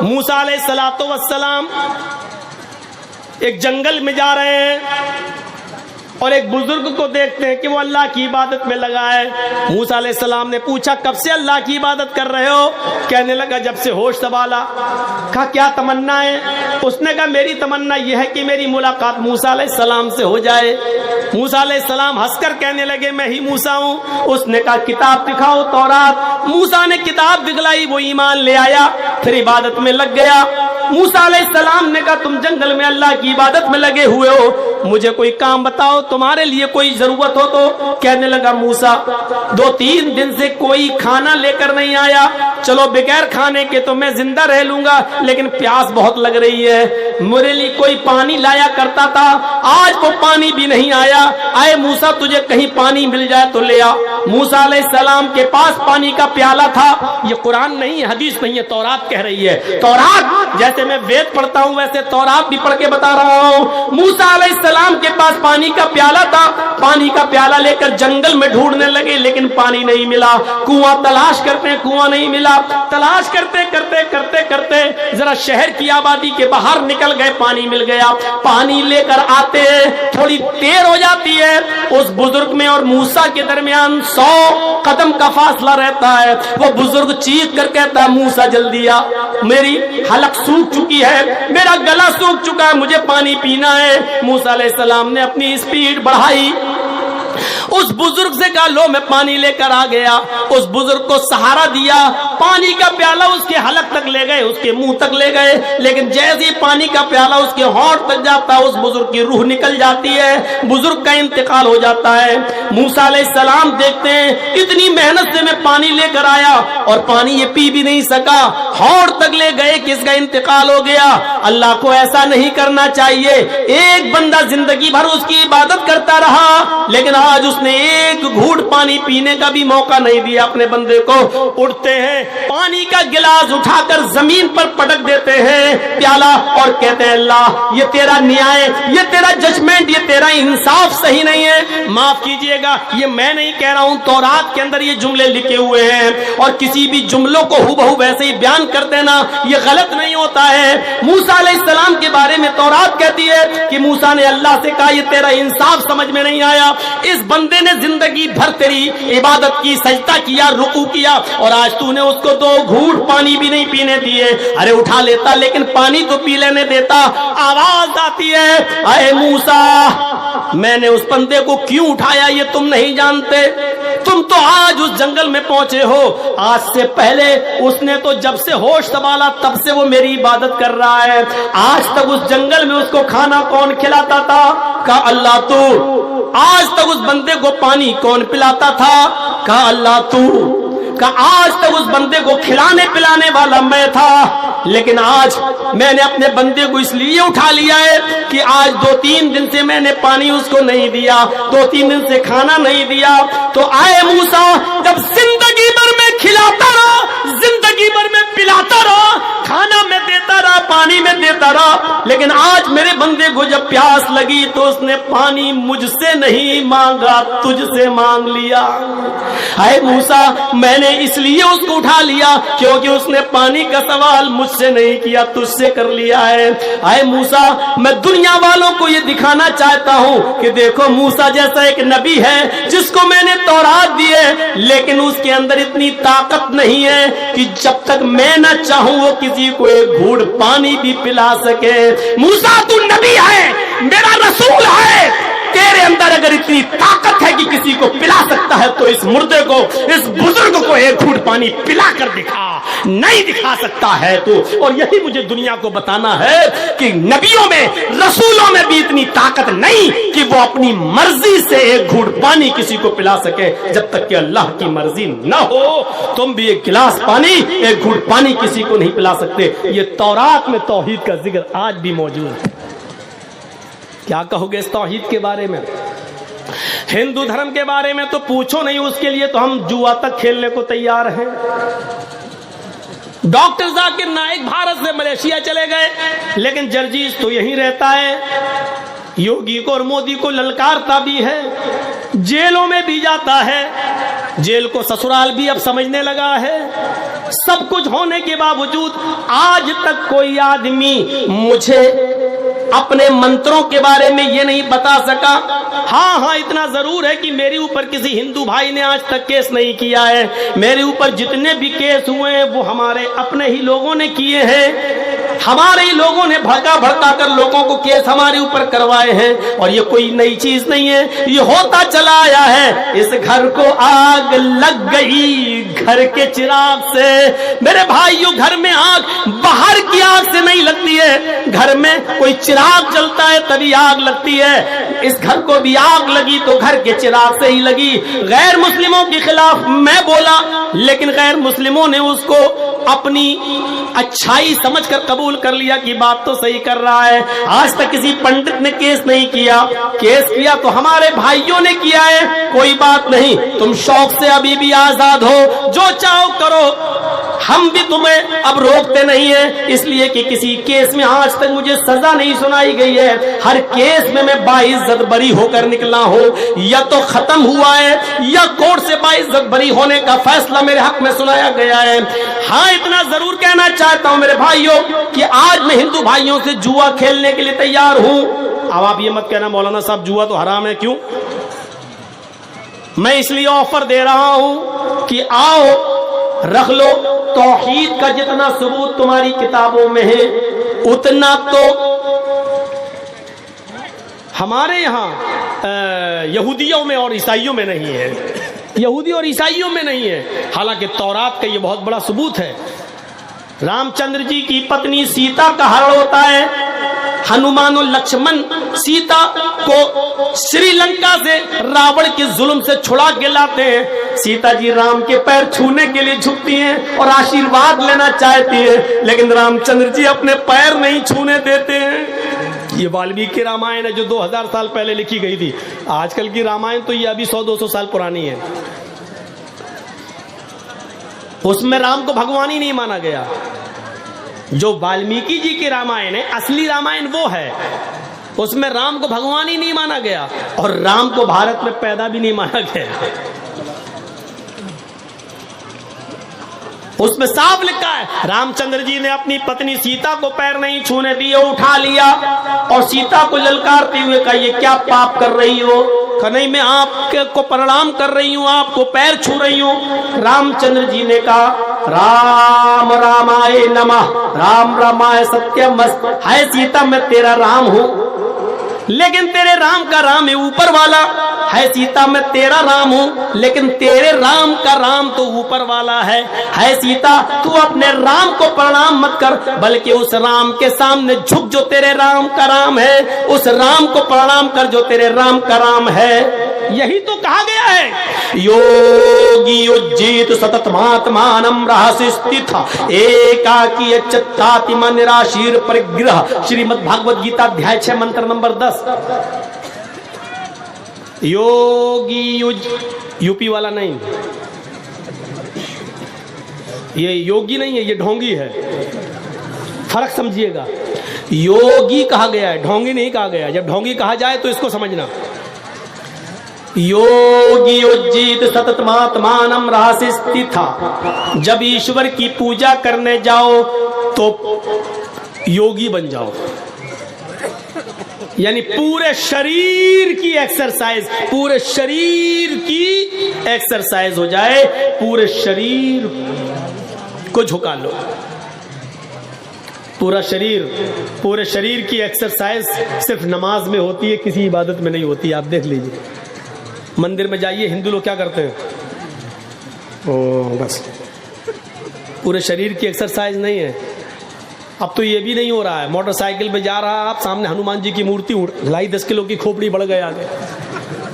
موسیٰ علیہ السلام ایک جنگل میں جا رہے ہیں اور ایک بزرگ کو دیکھتے ہیں کہ وہ اللہ کی عبادت میں لگا ہے. موسیٰ علیہ السلام نے پوچھا کب سے اللہ کی عبادت کر رہے ہو؟ کہنے لگا جب سے ہوش سنبھالا. کہا کیا تمنا ہے؟ اس نے کہا میری تمنا یہ ہے کہ میری ملاقات موسیٰ علیہ السلام سے ہو جائے. موسیٰ علیہ السلام ہنس کر کہنے لگے میں ہی موسیٰ ہوں. اس نے کہا کتاب دکھاؤ تورات. موسیٰ نے کتاب دکھلائی, وہ ایمان لے آیا, پھر عبادت میں لگ گیا. موسیٰ علیہ السلام نے کہا تم جنگل میں اللہ کی عبادت میں لگے ہوئے ہو, مجھے کوئی کام بتاؤ, تمہارے لیے کوئی ضرورت ہو تو. کہنے لگا موسیٰ 2-3 دن سے کوئی کھانا لے کر نہیں آیا, چلو بغیر کھانے کے تو میں زندہ رہ لوں گا, لیکن پیاس بہت لگ رہی ہے. میرے لیے کوئی پانی لایا کرتا تھا, آج وہ پانی بھی نہیں آیا. آئے موسیٰ تجھے کہیں پانی مل جائے تو لے آ. موسیٰ علیہ السلام کے پاس پانی کا پیالہ تھا. یہ قرآن نہیں, حدیث نہیں ہے, تورات کہہ رہی ہے. تورات جیسے میں وید پڑھتا ہوں ویسے تورات بھی پڑھ کے بتا رہا ہوں. موسیٰ علیہ السلام کے پاس پانی کا پیالہ تھا, پانی کا پیالہ لے کر جنگل میں ڈھونڈنے لگے, لیکن پانی نہیں ملا. کنواں تلاش کرتے ہیں, کنواں نہیں ملا. تلاش کرتے کرتے کرتے کرتے ذرا شہر کی آبادی کے باہر نکل گئے, پانی مل گیا. پانی لے کر آتے ہیں, تھوڑی دیر ہو جاتی ہے. اس بزرگ میں اور موسیٰ کے درمیان 100 قدم کا فاصلہ رہتا ہے. وہ بزرگ چیخ کر کہتا ہے موسیٰ جلدی آ, میری حلق سوکھ چکی ہے, میرا گلا سوکھ چکا ہے, مجھے پانی پینا ہے. موسیٰ علیہ السلام نے اپنی اسپیڈ بڑھائی. اس بزرگ سے کہا لو میں پانی لے کر آ گیا. اس بزرگ کو سہارا دیا, پانی کا پیالہ اس کے حلق تک لے گئے, اس کے منہ تک لے گئے, لیکن جیسے پانی کا پیالہ اس کے ہونٹ تک جاتا اس بزرگ کی روح نکل جاتی ہے, بزرگ کا انتقال ہو جاتا ہے. موسیٰ علیہ السلام دیکھتے ہیں اتنی محنت سے میں پانی لے کر آیا اور پانی یہ پی بھی نہیں سکا, ہونٹ تک لے گئے کہ اس کا انتقال ہو گیا. اللہ کو ایسا نہیں کرنا چاہیے. ایک بندہ زندگی بھر اس کی عبادت کرتا رہا, لیکن آج اس نے ایک گھوٹ پانی پینے کا بھی موقع نہیں دیا اپنے بندے کو. اٹھتے ہیں, پانی کا گلاس اٹھا کر زمین پر پٹک دیتے ہیں پیالہ اور کہتے ہیں اللہ یہ تیرا نیائے, یہ تیرا ججمنٹ, یہ تیرا انصاف صحیح نہیں ہے, معاف کیجئے گا. یہ میں نہیں کہہ رہا ہوں, تورات کے اندر یہ جملے لکھے ہوئے ہیں, اور کسی بھی جملوں کو ہو ویسے ہی بیان کر دینا یہ غلط نہیں ہوتا ہے. موسیٰ علیہ السلام کے بارے میں تورات کہتی ہے کہ موسیٰ نے اللہ سے کہا یہ تیرا انصاف سمجھ میں نہیں آیا, اس بندے نے زندگی بھر تیری عبادت کی, سجدہ کیا, رکوع کیا, اور آج تو نے اس کو 2 گھونٹ پانی بھی نہیں پینے دیے. ارے اٹھا لیتا لیکن پانی تو پی لینے دیتا. آواز آتی ہے اے موسیٰ میں نے اس بندے کو کیوں اٹھایا یہ تم نہیں جانتے, تم تو آج اس جنگل میں پہنچے ہو, آج سے پہلے اس نے تو جب سے ہوش سنبھالا تب سے وہ میری عبادت کر رہا ہے. آج تک اس جنگل میں اس کو کھانا کون کھلاتا تھا؟ کہا اللہ تو. آج تک اس بندے کو پانی کون پلاتا تھا؟ کہا اللہ تو. کہا آج تک اس بندے کو کھلانے پلانے والا میں تھا, لیکن آج میں نے اپنے بندے کو اس لیے اٹھا لیا ہے کہ آج 2-3 دن سے میں نے پانی اس کو نہیں دیا, 2-3 دن سے کھانا نہیں دیا. تو آئے موسیٰ جب زندگی بھر میں کھلاتا رہا, زندگی بھر میں پلاتا رہا, کھانا میں دیتا رہا, پانی میں دیتا رہا, لیکن آج میرے بندے کو جب پیاس لگی تو اس نے پانی مجھ سے نہیں مانگا, تجھ سے مانگ لیا. اے موسیٰ میں نے اس لیے اس کو اٹھا لیا کیونکہ اس نے پانی کا سوال مجھ سے نہیں کیا, تجھ سے کر لیا ہے. اے موسیٰ میں دنیا والوں کو یہ دکھانا چاہتا ہوں کہ دیکھو موسیٰ جیسا ایک نبی ہے جس کو میں نے تورات دی ہے, لیکن اس کے اندر اتنی طاقت نہیں ہے کہ جب تک میں نہ چاہوں وہ کسی کو ایک گھوٹ پانی بھی پلا سکے. موسیٰ تو نبی ہے, میرا رسول ہے, تیرے اندر اگر اتنی طاقت ہے کہ کسی کو پلا سکتا ہے تو اس مردے کو, اس بزرگ کو ایک گھوٹ پانی پلا کر دکھا. نہیں دکھا سکتا ہے تو, اور یہی مجھے دنیا کو بتانا ہے کہ نبیوں میں, رسولوں میں بھی اتنی طاقت نہیں کہ وہ اپنی مرضی سے ایک گھوٹ پانی کسی کو پلا سکے. جب تک کہ اللہ کی مرضی نہ ہو تم بھی ایک گلاس پانی, ایک گھوٹ پانی کسی کو نہیں پلا سکتے. یہ تورات میں توحید کا ذکر آج بھی موجود ہے. کیا کہو گے اس توحید کے بارے میں؟ ہندو دھرم کے بارے میں تو پوچھو نہیں, اس کے لیے تو ہم جوا تک کھیلنے کو تیار ہیں. ڈاکٹر ذاکر نائک بھارت سے ملیشیا چلے گئے, لیکن جرجیز تو یہیں رہتا ہے. یوگی کو اور مودی کو للکارتا بھی ہے, جیلوں میں بھی جاتا ہے, جیل کو سسرال بھی اب سمجھنے لگا ہے. सब कुछ होने के बावजूद आज तक कोई आदमी मुझे अपने मंत्रों के बारे में ये नहीं बता सका। हाँ, इतना जरूर है कि मेरे ऊपर किसी हिंदू भाई ने आज तक केस नहीं किया है। मेरे ऊपर जितने भी केस हुए हैं वो हमारे अपने ही लोगों ने किए हैं। हमारे ही लोगों ने भड़का कर लोगों को केस हमारे ऊपर करवाए हैं। और ये कोई नई चीज नहीं है, ये होता चला आया है। इस घर को आग लग गई घर के चिराग से। मेरे भाइयों, घर में आग बाहर की आग से नहीं लगती है, घर में कोई चिराग जलता है तभी आग लगती है। इस घर को भी आग लगी तो घर के चिराग से ही लगी। गैर मुस्लिमों के खिलाफ मैं बोला, लेकिन गैर मुस्लिमों ने उसको अपनी अच्छाई समझकर कबूल कर लिया कि बात तो सही कर रहा है। आज तक किसी पंडित ने केस नहीं किया, केस किया तो हमारे भाइयों ने किया है। कोई बात नहीं, तुम शौक से अभी भी आजाद हो, जो चाहो करो, हम भी तुम्हें अब रोकते नहीं है। इसलिए कि किसी केस में आज तक मुझे सजा नहीं सुनाई गई है। हर केस में मैं बाइज्जत बरी होकर निकला हूं। या तो खत्म हुआ है या कोर्ट से बाइज्जत बरी होने का फैसला मेरे हक में सुनाया गया है। हाँ, इतना जरूर कहना चाहता हूं मेरे भाइयों कि आज मैं हिंदू भाइयों से जुआ खेलने के लिए तैयार हूं। अब आप ये मत कहना मौलाना साहब जुआ तो हराम है, क्यों? मैं इसलिए ऑफर दे रहा हूं कि आओ रख लो। तौहीद का जितना सबूत तुम्हारी किताबों में है उतना तो हमारे यहाँ यहूदियों में और ईसाइयों में नहीं है। यहूदी और ईसाइयों में नहीं है। हालांकि तौरात का ये बहुत बड़ा सबूत है। रामचंद्र जी की पत्नी सीता का हरण होता है। हनुमान और लक्ष्मण सीता को श्रीलंका से रावण के जुल्म से छुड़ा के लाते हैं। सीता जी राम के पैर छूने के लिए झुकती हैं और आशीर्वाद लेना चाहती है, लेकिन रामचंद्र जी अपने पैर नहीं छूने देते हैं। ये वाल्मीकि रामायण है जो 2000 साल पहले लिखी गई थी। आजकल की रामायण तो ये अभी 100-200 साल पुरानी है। उसमें राम को भगवान ही नहीं माना गया। जो वाल्मीकि जी की रामायण है, असली रामायण वो है, उसमें राम को भगवान ही नहीं माना गया और राम को भारत में पैदा भी नहीं माना गया। उसमें साफ लिखा है रामचंद्र जी ने अपनी पत्नी सीता को पैर नहीं छूने दिए, उठा लिया और सीता को ललकारते हुए कहा, ये क्या पाप कर रही हो? कहा, नहीं, मैं आपको प्रणाम कर रही हूँ, आपको पैर छू रही हूँ। रामचंद्र जी ने कहा, राम रामाय नमः, राम रामाय सत्यमस्त। है सीता, मैं तेरा राम हूँ, लेकिन तेरे राम का राम है ऊपर वाला। है सीता, मैं तेरा राम हूं, लेकिन तेरे राम का राम तो ऊपर वाला है सीता, तू अपने राम को प्रणाम मत कर, बल्कि उस राम के सामने झुक जो तेरे राम का राम है। उस राम को प्रणाम कर जो तेरे राम का राम है। यही तो कहा गया है, योगी उज्जीत सततमात्मानं रहसि स्थितः एकाकी अच्युताति मन निराशीर परिग्रह। श्रीमद् भागवत गीता अध्याय 6 मंत्र नंबर 10। योगी यूपी वाला नहीं, ये योगी नहीं है, ये ढोंगी है। फर्क समझिएगा, योगी कहा गया है, ढोंगी नहीं कहा गया। जब ढोंगी कहा जाए तो इसको समझना। योगी उज्जीत सततमात्मानं रहसि स्थितः। जब ईश्वर की पूजा करने जाओ तो योगी बन जाओ, यानी पूरे शरीर की एक्सरसाइज, पूरे शरीर की एक्सरसाइज हो जाए, पूरे शरीर को झुका लो। पूरे शरीर की एक्सरसाइज सिर्फ नमाज में होती है, किसी इबादत में नहीं होती। आप देख लीजिए, मंदिर में जाइए, हिंदू लोग क्या करते हैं, ओ बस पूरे शरीर की एक्सरसाइज नहीं है। अब तो ये भी नहीं हो रहा है, मोटरसाइकिल पे जा रहा है आप, सामने हनुमान जी की मूर्ति ढाई 10 किलो की खोपड़ी बढ़ गए आगे।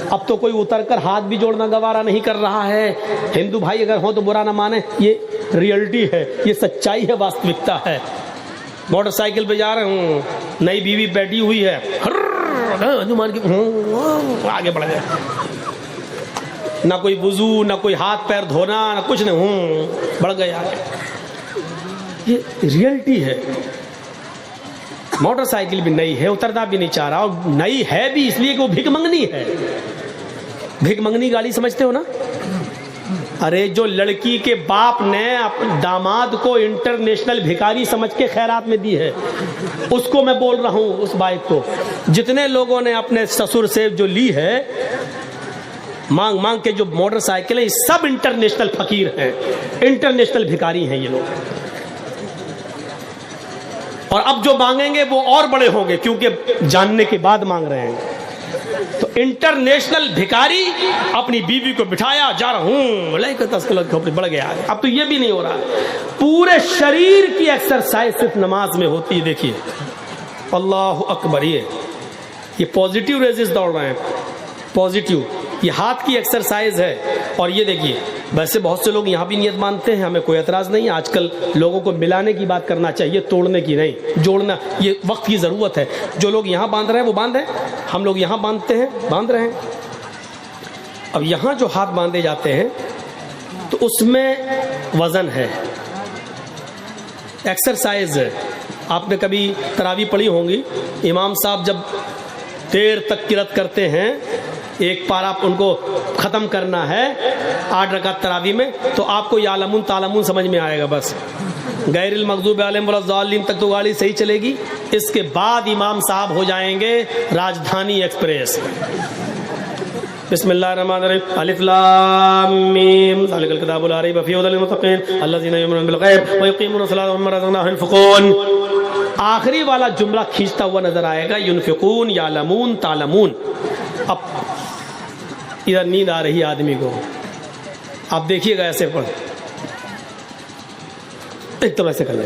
अब तो कोई उतरकर हाथ भी जोड़ना गवारा नहीं कर रहा है। हिंदू भाई अगर हो तो बुरा ना माने, ये रियलिटी है, ये सच्चाई है, वास्तविकता है। मोटरसाइकिल पे जा रहे हूँ, नई बीवी बैठी हुई है, हनुमान की आगे बढ़ गया, ना कोई वुजू, ना कोई हाथ पैर धोना, ना कुछ नहीं, बढ़ गए आगे। ये रियलिटी है। मोटरसाइकिल भी नई है, उतरना भी नहीं चाह रहा, और नई है भी इसलिए कि वो भिख मंगनी है। भिख मंगनी गाड़ी समझते हो ना, ارے جو لڑکی کے باپ نے داماد کو انٹرنیشنل بھکاری سمجھ کے خیرات میں دی ہے، اس کو میں بول رہا ہوں، اس بائک کو جتنے لوگوں نے اپنے سسر سے جو لی ہے مانگ مانگ کے، جو موٹر سائیکل ہے، سب انٹرنیشنل فقیر ہیں، انٹرنیشنل بھکاری ہیں یہ لوگ. اور اب جو مانگیں گے وہ اور بڑے ہوں گے، کیونکہ جاننے کے بعد مانگ رہے ہیں. تو انٹرنیشنل بھکاری اپنی بیوی کو بٹھایا، جا رہا ہوں لے کے 10 کلو کھوپڑی بڑھ گیا. اب تو یہ بھی نہیں ہو رہا، پورے شریر کی ایکسرسائز صرف نماز میں ہوتی ہے. دیکھیے اللہ اکبر، یہ پازیٹیو ریزز دوڑ رہے ہیں، پازیٹیو، یہ ہاتھ کی ایکسرسائز ہے. اور یہ دیکھیے، ویسے بہت سے لوگ یہاں بھی نیت مانتے ہیں، ہمیں کوئی اعتراض نہیں ہے. آج کل لوگوں کو ملانے کی بات کرنا چاہیے، توڑنے کی نہیں، جوڑنا. یہ وقت کی ضرورت ہے. جو لوگ یہاں باندھ رہے ہیں وہ باندھیں، ہم لوگ یہاں باندھتے ہیں، باندھ رہے ہیں. اب یہاں جو ہاتھ باندھے جاتے ہیں تو اس میں وزن ہے، ایکسرسائز ہے. آپ نے کبھی تراویح پڑھی ہوں گی، امام صاحب جب دیر تک قرات کرتے ہیں، ایک پارا ان کو ختم کرنا ہے 8 رکعت تراویح میں، تو آپ کو یعلمون تعلمون سمجھ میں آئے گا. بس غیر المغضوب علیہم ولا الضالین تک تو گاڑی صحیح چلے گی. اس کے بعد امام صاحب ہو جائیں گے راجدھانی ایکسپریس. بسم اللہ الرحمن الرحیم، الف لام میم ذالک الکتاب لا ریب فیہ ھدی للمتقین الذین یؤمنون بالغیب ویقیمون الصلاۃ ومما رزقناہم ينفقون. آخری والا جملہ کھینچتا ہوا نظر آئے گا، ينفقون، یعلمون، تعلمون. اب ادھر نیند آ رہی ہے آدمی کو، آپ دیکھیے گا ایسے پڑھ، ایک تو ایسے کر لے.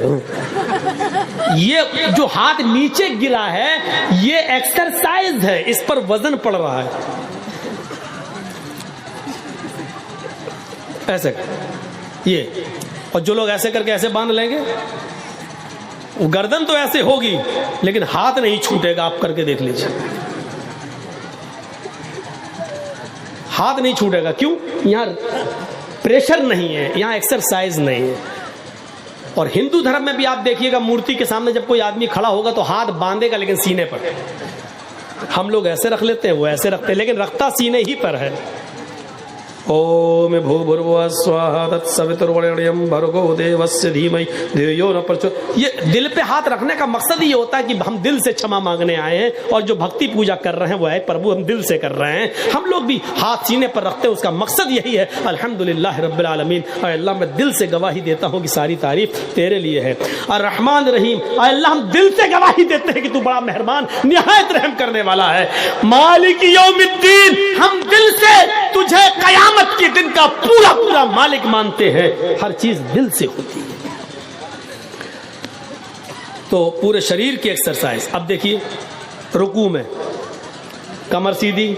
یہ جو ہاتھ نیچے گرا ہے یہ ایکسرسائز ہے، اس پر وزن پڑ رہا ہے. ایسے یہ، اور جو لوگ ایسے کر کے ایسے باندھ لیں گے، وہ گردن تو ایسے ہوگی لیکن ہاتھ نہیں چھوٹے گا. آپ کر کے دیکھ لیجیے، ہاتھ نہیں چھوٹے گا. کیوں؟ یہاں پریشر نہیں ہے، یہاں ایکسرسائز نہیں ہے. اور ہندو دھرم میں بھی آپ دیکھیے گا، مورتی کے سامنے جب کوئی آدمی کھڑا ہوگا تو ہاتھ باندھے گا لیکن سینے پر. ہم لوگ ایسے رکھ لیتے ہیں، وہ ایسے رکھتے ہیں، لیکن رکھتا سینے ہی پر ہے. اوم بھوربھواسوہا سواہا تتسویتروریڑیم بھرگو دیوسیہ دھیمہی دھیو یو نہ پرچودیات. یہ دل پہ ہاتھ رکھنے کا مقصد یہ ہوتا ہے کہ ہم دل سے چھما مانگنے آئے ہیں، اور جو بھکتی پوجا کر رہے ہیں وہ ہے پربھو، ہم دل سے کر رہے ہیں. ہم لوگ بھی ہاتھ سینے پر رکھتے ہیں، اس کا مقصد یہی ہے الحمدللہ رب العالمین. اے اللہ میں دل سے گواہی دیتا ہوں کہ ساری تعریف تیرے لیے ہے. الرحمن الرحیم، اے اللہ ہم دل سے گواہی دیتے ہیں کہ تو بڑا مہربان نہایت رحم کرنے والا ہے. مالک یوم الدین، ہم دل سے تجھے قیامت کے دن کا پورا پورا مالک مانتے ہیں. ہر چیز دل سے ہوتی ہے. تو پورے شریر کی ایکسرسائز. اب دیکھیے رکوع میں کمر سیدھی،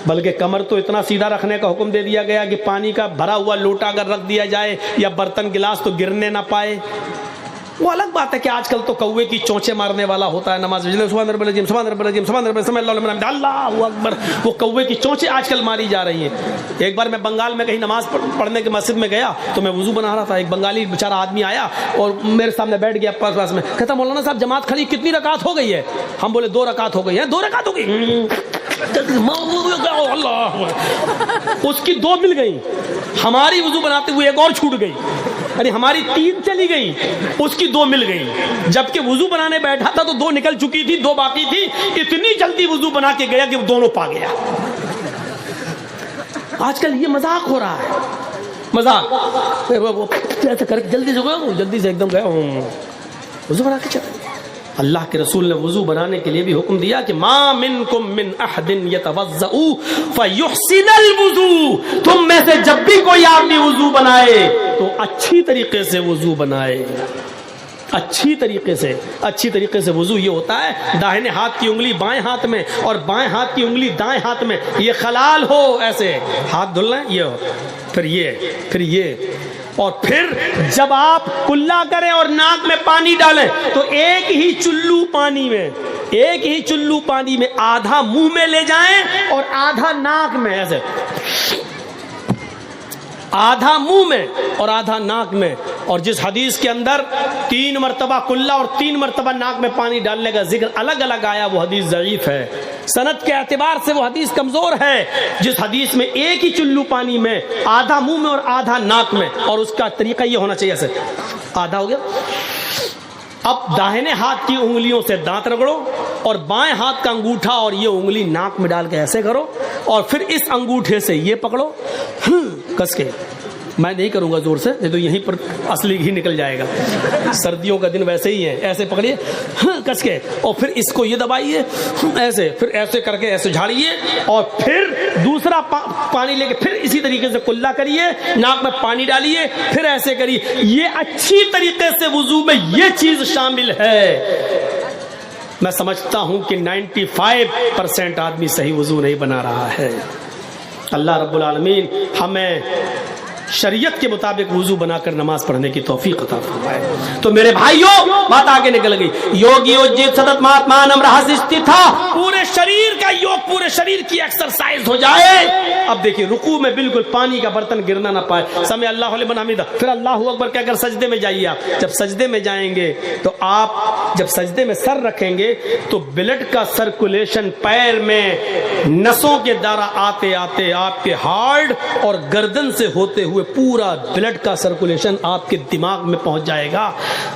بلکہ کمر تو اتنا سیدھا رکھنے کا حکم دے دیا گیا کہ پانی کا بھرا ہوا لوٹا اگر رکھ دیا جائے یا برتن گلاس تو گرنے نہ پائے. وہ الگ بات ہے کہ آج کل تو کوے کی چونچے مارنے والا ہوتا ہے نماز میں، سبحان رب العظیم سبحان رب العظیم سبحان رب العظیم اللہ اکبر. وہ کوے کی چونچے آج کل ماری جا رہی ہیں. ایک بار میں بنگال میں کہیں نماز پڑھنے کے مسجد میں گیا تو میں وضو بنا رہا تھا. ایک بنگالی بیچارہ آدمی آیا اور میرے سامنے بیٹھ گیا پاس میں، کہتا مولانا صاحب جماعت کھڑی کتنی رکعت ہو گئی ہے؟ ہم بولے 2 رکعت ہو گئی ہیں. 2 رکعت ہو گئی؟ اللہ، اس کی 2 مل گئی. ہماری وضو بناتے ہوئے ایک اور چھوٹ گئی. ارے ہماری 3 چلی گئی، اس کی 2 مل گئی. جبکہ وضو بنانے بیٹھا تھا تو 2 نکل چکی تھی، 2 باقی تھی. اتنی جلدی وضو بنا کے گیا کہ وہ دونوں پا گیا. آج کل یہ مذاق ہو رہا ہے، مذاق. ایسا کر کے جلدی سے گیا، جلدی سے ایک دم گیا وضو بنا کے چلا. اللہ کے رسول نے وضو بنانے کے لیے بھی حکم دیا کہ ما منکم من احد یتوضأ فیحسن الوضو. تم میں سے جب بھی کوئی آدمی وضو بنائے تو اچھی طریقے سے وضو بنائے. اچھی طریقے سے وضو یہ ہوتا ہے داہنے ہاتھ کی انگلی بائیں ہاتھ میں اور بائیں ہاتھ کی انگلی دائیں ہاتھ میں، یہ خلال ہو، ایسے ہاتھ دھل رہے ہیں، یہ ہو، پھر یہ اور پھر جب آپ کلا کریں اور ناک میں پانی ڈالیں تو ایک ہی چلو پانی میں آدھا منہ میں لے جائیں اور آدھا ناک میں، ایسے آدھا منہ میں اور آدھا ناک میں. اور جس حدیث کے اندر 3 مرتبہ کلا اور 3 مرتبہ ناک میں پانی ڈالنے کا ذکر الگ الگ آیا وہ حدیث ضعیف ہے. सनद के एतबार से वो हदीस कमजोर है जिस हदीस में एक ही चुल्लू पानी में आधा मुंह में और आधा नाक में, और उसका तरीका ये होना चाहिए, ऐसे आधा हो गया। अब दाहिने हाथ की उंगलियों से दांत रगड़ो और बाएं हाथ का अंगूठा और ये उंगली नाक में डाल के ऐसे करो, और फिर इस अंगूठे से ये पकड़ो कस के। मैं नहीं करूंगा जोर से, नहीं तो यहीं पर असली घी निकल जाएगा। सर्दियों का दिन वैसे ही है, ऐसे पकड़िए कस के, और फिर इसको ये दबाइए ऐसे, फिर ऐसे करके ऐसे झाड़िए, और फिर दूसरा पानी लेके फिर इसी तरीके से कुल्ला करिए, नाक में पानी डालिए, फिर ऐसे करिए। ये अच्छी तरीके से वुजू में ये चीज शामिल है। मैं समझता हूं कि 95% आदमी सही वुजू नहीं बना रहा है। अल्लाह रब्बुल आलमीन हमें शरीयत के मुताबिक वुजू बनाकर नमाज पढ़ने की तौफीक अता फरमाए। तो मेरे भाइयों, बात आगे निकल गई। योग योजित सतत महात्मानम रहस्य था, पूरे शरीर का योग, पूरे शरीर की एक्सरसाइज हो जाए। अब देखिए, रुकू में बिल्कुल पानी का बर्तन गिरना ना पाए, समय अल्लाह लिमन हमीदा, फिर अल्लाहू अकबर कहकर सजदे में जाइए। आप जब सजदे में जाएंगे तो आप जब सजदे में सर रखेंगे तो ब्लड का सर्कुलेशन पैर में नसों के द्वारा आते आते आपके हार्ट और गर्दन से होते हुए पूरा ब्लड का सर्कुलेशन आपके दिमाग में पहुंच जाएगा।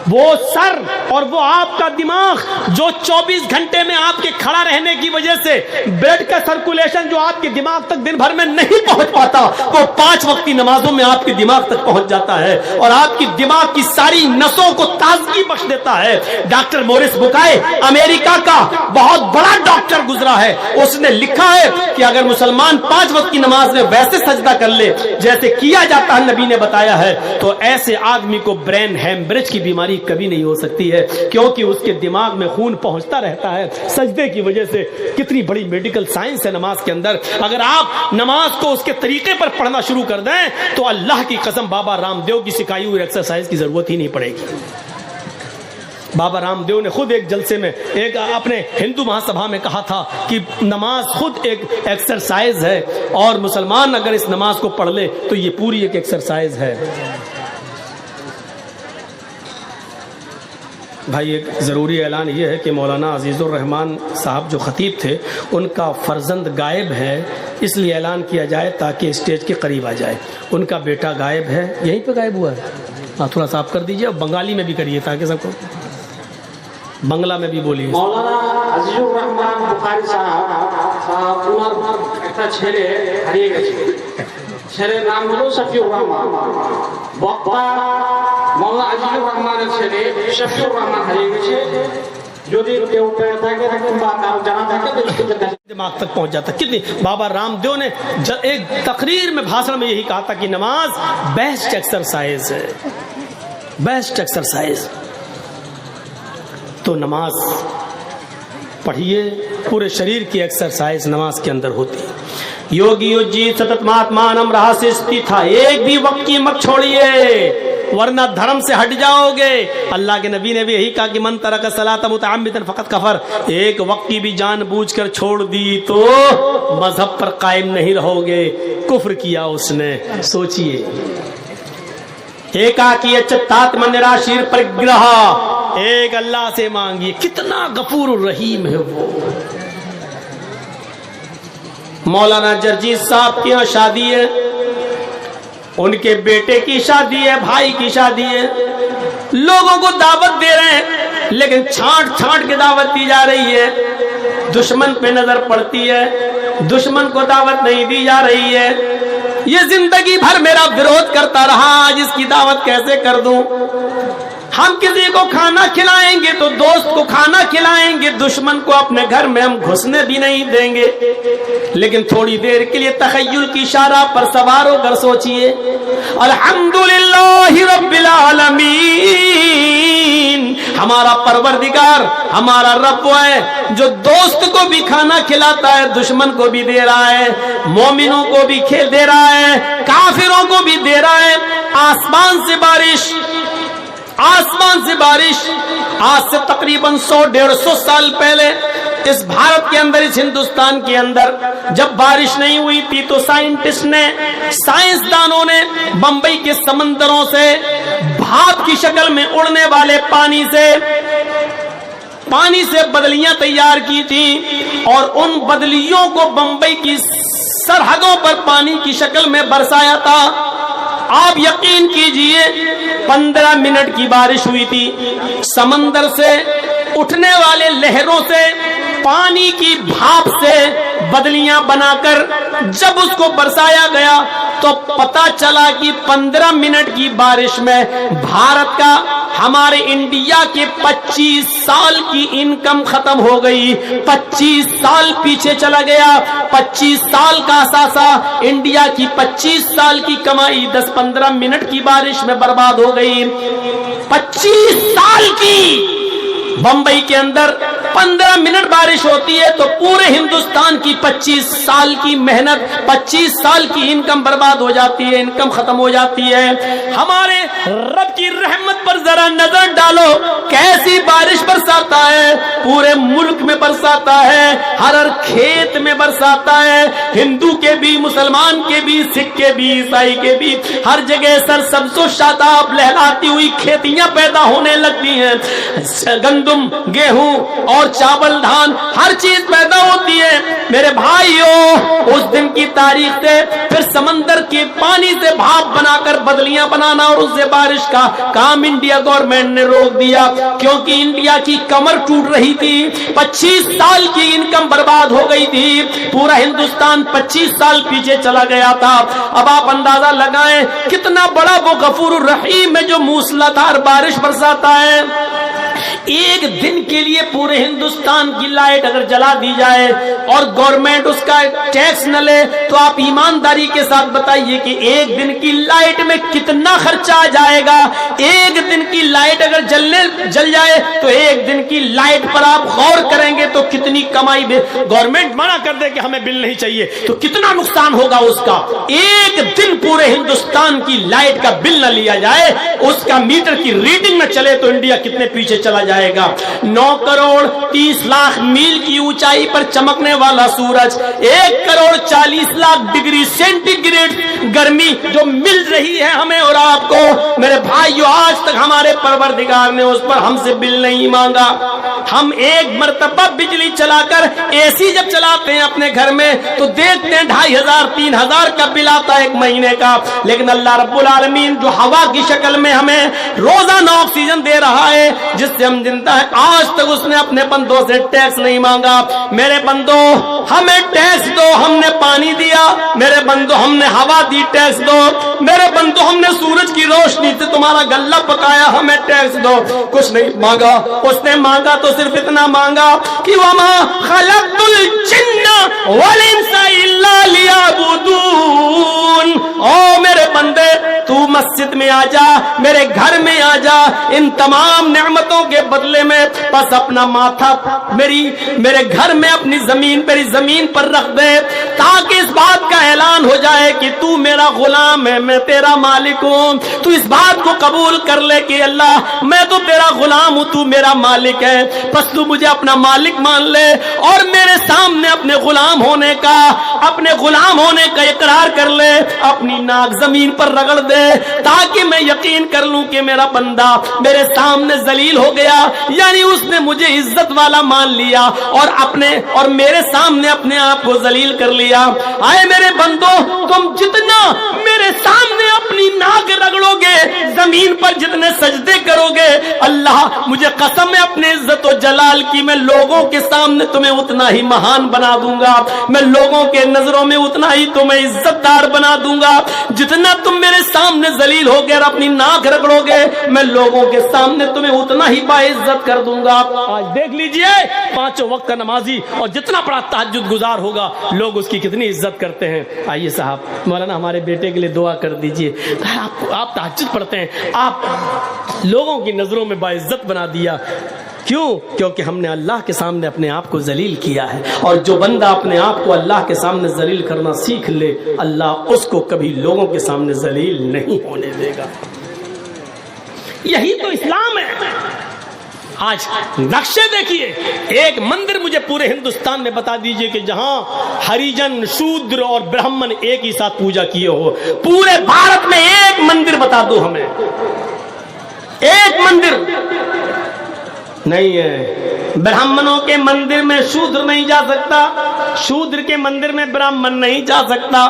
वो सर और वो आपका दिमाग जो 24 घंटे में आपके खड़ा रहने की वजह से ब्लड का सर्कुलेशन जो आपके दिमाग तक दिन भर में नहीं पहुंच पाता, वो 5 वक्ती नमाजों में आपके दिमाग तक पहुंच जाता है और आपकी दिमाग की सारी नसों को ताजगी बख्श देता है। डॉक्टर मोरिस बुकाय, अमेरिका का बहुत बड़ा डॉक्टर गुजरा है, उसने लिखा है कि अगर मुसलमान 5 वक्त की नमाज में वैसे सजदा कर ले जैसे किया जाता है, नबी ने बताया है, तो ऐसे आदमी को ब्रेन हेमरेज की बीमारी कभी नहीं हो सकती है, क्योंकि उसके दिमाग में खून पहुंचता रहता है सजदे की वजह से। कितनी बड़ी मेडिकल साइंस है नमाज के अंदर। अगर आप नमाज को उसके तरीके पर पढ़ना शुरू कर दें तो अल्लाह की कसम बाबा रामदेव की सिखाई हुई एक्सरसाइज की जरूरत ही नहीं पड़ेगी। बाबा रामदेव ने खुद एक जलसे में, एक अपने हिंदू महासभा में कहा था कि नमाज खुद एक एक्सरसाइज है और मुसलमान अगर इस नमाज को पढ़ ले तो ये पूरी एक एक्सरसाइज है। भाई, एक ज़रूरी ऐलान ये है कि मौलाना अजीज़ुर रहमान साहब जो खतीब थे, उनका फर्जंद गायब है, इसलिए ऐलान किया जाए ताकि स्टेज के करीब आ जाए। उनका बेटा गायब है, यहीं पे गायब हुआ है। हाँ, थोड़ा साफ कर दीजिए और बंगाली में भी करिए ताकि सबको, বাংলা में भी बोलिए। মৌলানা আজিজুর রহমান বুখারী সাহেব ওনার একটা ছেলে হারিয়ে গেছে, ছেলের নাম হলো শফিউর রহমান। বক্তা মৌলানা আজিজুর রহমানের ছেলে শফিউর রহমান হারিয়ে গেছে। যদি কেউ পেয়ে থাকে কিংবা কারো জানা থাকে তো একটু दिमाग तक पहुंच जाता। कितनी बाबा रामदेव ने एक तकरीर में, भाषण में यही कहा था कि नमाज बेस्ट एक्सरसाइज है, बेस्ट एक्सरसाइज। तो नमाज पढ़िए, पूरे शरीर की एक्सरसाइज नमाज के अंदर होती है। योगी योजी सतत महात्मानम रहस्य था, एक भी वक्त की मत छोड़िए वरना धर्म से हट जाओगे। अल्लाह के नबी ने भी यही कहा कि मन तरक सलात मुतअम्मिदन फकत कफर, एक वक्त की भी जानबूझकर छोड़ दी तो मजहब पर कायम नहीं रहोगे, कुफ्र किया उसने। सोचिए, एकाकी अच्युतात्म निराशीर परिग्रह, एक अल्लाह से मांगिए, कितना गफूर रहीम है वो। मौलाना जरजीत साहब की यहाँ शादी है, उनके बेटे की शादी है, भाई की शादी है, लोगों को दावत दे रहे हैं लेकिन छांट छांट के दावत दी जा रही है। दुश्मन पे नजर पड़ती है, दुश्मन को दावत नहीं दी जा रही है। ये जिंदगी भर मेरा विरोध करता रहा, आज इसकी दावत कैसे कर दूं। हम किसी को खाना खिलाएंगे तो दोस्त को खाना खिलाएंगे, दुश्मन को अपने घर में हम घुसने भी नहीं देंगे। लेकिन थोड़ी देर के लिए तखय्युल की इशारा पर सवार होकर सोचिए, अल्हम्दुलिल्लाहि रब्बिल आलमीन, हमारा परवरदिगार, हमारा रब है जो दोस्त को भी खाना खिलाता है, दुश्मन को भी दे रहा है, मोमिनों को भी दे रहा है, काफिरों को भी दे रहा है। आसमान से बारिश, आसमान से बारिश, आज से तकरीबन 100-150 साल पहले इस भारत के अंदर, इस हिंदुस्तान के अंदर जब बारिश नहीं हुई थी तो साइंटिस्ट ने, साइंसदानों ने बंबई के समंदरों से भाप की शक्ल में उड़ने वाले पानी से पानी से बदलियां तैयार की थी और उन बदलियों को बंबई की सरहदों पर पानी की शक्ल में बरसाया था। आप यकीन कीजिए 15 मिनट की बारिश हुई थी। समंदर से उठने वाले लहरों से, पानी की भाप से बदलियां बनाकर जब उसको बरसाया गया तो पता चला कि 15 मिनट की बारिश में भारत का, हमारे इंडिया के 25 साल की इनकम खत्म हो गई। 25 साल पीछे चला गया। 25 साल का असासा, इंडिया की 25 साल की कमाई 10-15 मिनट की बारिश में बर्बाद हो गई। 25 साल की बंबई के अंदर 15 मिनट बारिश होती है तो पूरे हिंदुस्तान की 25 साल की मेहनत, 25 साल की इनकम बर्बाद हो जाती है, इनकम खत्म हो जाती है। हमारे रब की रहमत पर जरा नजर डालो, कैसी बारिश बरसाता है, पूरे मुल्क में बरसाता है, हर खेत में बरसाता है, हिंदू के भी, मुसलमान के भी, सिख के भी, ईसाई के भी, हर जगह सरसब्ज़ो शादाब लहराती हुई खेतियां पैदा होने लगती हैं। गंदम, गेहूं और चावल, धान, हर चीज पैदा होती है। मेरे भाइयों, उस दिन की तारीख से फिर समंदर के पानी से भाप बनाकर बदलियां बनाना और उससे बारिश का काम इंडिया गवर्नमेंट ने रोक दिया, क्योंकि इंडिया की कमर टूट रही थी। 25 साल की इनकम बर्बाद हो गई थी। पूरा हिंदुस्तान 25 साल पीछे चला गया था। अब आप अंदाजा लगाएं कितना बड़ा वो गफूर रहीम है जो मूसलाधार बारिश बरसाता है। एक दिन के लिए पूरे हिंदुस्तान की लाइट अगर जला दी जाए और गवर्नमेंट उसका टैक्स न ले, तो आप ईमानदारी के साथ बताइए कि एक दिन की लाइट में कितना खर्चा आ जाएगा। एक दिन की लाइट अगर जल जाए तो एक दिन की लाइट पर आप गौर करेंगे तो कितनी कमाई, गवर्नमेंट मना कर दे कि हमें बिल नहीं चाहिए तो कितना नुकसान होगा उसका। एक दिन पूरे हिंदुस्तान की लाइट का बिल न लिया जाए, उसका मीटर की रीडिंग न चले तो इंडिया कितने पीछे चला जाएगा। 9 करोड़ 30 लाख मील की ऊंचाई पर चमकने वाला सूरज, 1 करोड़ 40 लाख डिग्री सेंटीग्रेड गर्मी जो मिल रही है हमें और आपको। मेरे भाइयों, आज तक हमारे परवरदिगार ने उस पर हमसे बिल नहीं मांगा। हम एक मर्तबा बिजली चलाकर एसी जब चलाते हैं अपने घर में तो देखते हैं 2500-3000 का बिल आता है एक महीने का, लेकिन अल्लाह रब्बुल आलमीन जो हवा की शक्ल में हमें रोजाना ऑक्सीजन दे रहा है जिससे हम जिंदा है, आज तक उसने अपने बंदों से टैक्स नहीं मांगा। मेरे बंदो, हमें टैक्स दो, हमने पानी दिया। मेरे बंदो, हमने हवा दी, टैक्स दो। मेरे बंदो, हमने सूरज की रोशनी से तुम्हारा गल्ला पकाया, हमें टैक्स दो। कुछ नहीं मांगा। उसने मांगा तो सिर्फ इतना मांगा कि वमा खलक़तुल जिन्ना वल इंसा इल्ला लियअबुदून। ओ मेरे बंदे, तू मस्जिद में आ जा, मेरे घर में आ जा, इन तमाम नेमतों के बदले में बस अपना माथा मेरे घर में, अपनी जमीन, मेरी जमीन पर रख दे, ताकि इस बात का ऐलान हो जाए कि तू मेरा गुलाम है, मैं तेरा मालिक हूं। तू इस बात को कबूल कर ले कि अल्लाह, मैं तो तेरा गुलाम हूं, तू मेरा मालिक है। बस तू मुझे अपना मालिक मान ले और मेरे सामने अपने गुलाम होने का इकरार कर ले, अपनी नाक जमीन पर रगड़ दे, ताकि मैं यकीन कर लूं कि मेरा बंदा मेरे सामने जलील हो गया, यानी उसने मुझे इज्जत वाला मान लिया और मेरे सामने अपने आप को जलील कर लिया। आए मेरे बंदो, तुम जितना मेरे सामने अपनी नाक रगड़ोगे, जमीन पर जितने सजदे करोगे, अल्लाह मुझे कसम है अपने इज्जत और जलाल की, मैं लोगों के सामने तुम्हें उतना ही महान बना दूंगा, मैं लोगों के नजरों में उतना ही तुम्हें इज्जतदार बना दूंगा। जितना तुम मेरे सामने जलील होगे और अपनी नाक रगड़ोगे, मैं लोगों के सामने तुम्हें उतना ही बाइज्जत कर दूंगा। आज देख लीजिए, 5 वक्त का नमाजी और जितना बड़ा तहज्जुद गुजार होगा, लोग उसकी कितनी इज्जत करते हैं। आइए साहब, मौलाना हमारे बेटे के लिए दुआ कर दीजिए। आप तहज्जुद पढ़ते हैं, आप लोगों की नजरों में बाइज्जत बना दिया। क्यों? क्योंकि हमने अल्लाह के सामने अपने आप को जलील किया है, और जो बंदा अपने आप को अल्लाह के सामने जलील करना सीख ले, अल्लाह उसको कभी लोगों के सामने जलील नहीं होने देगा। यही तो इस्लाम है। आज नक्शे देखिए, एक मंदिर मुझे पूरे हिंदुस्तान में बता दीजिए कि जहां हरिजन, शूद्र और ब्राह्मण एक ही साथ पूजा किए हो। पूरे भारत में एक मंदिर बता दो हमें, एक मंदिर नहीं है। ब्राह्मणों के मंदिर में शूद्र नहीं जा सकता, शूद्र के मंदिर में ब्राह्मण नहीं जा सकता।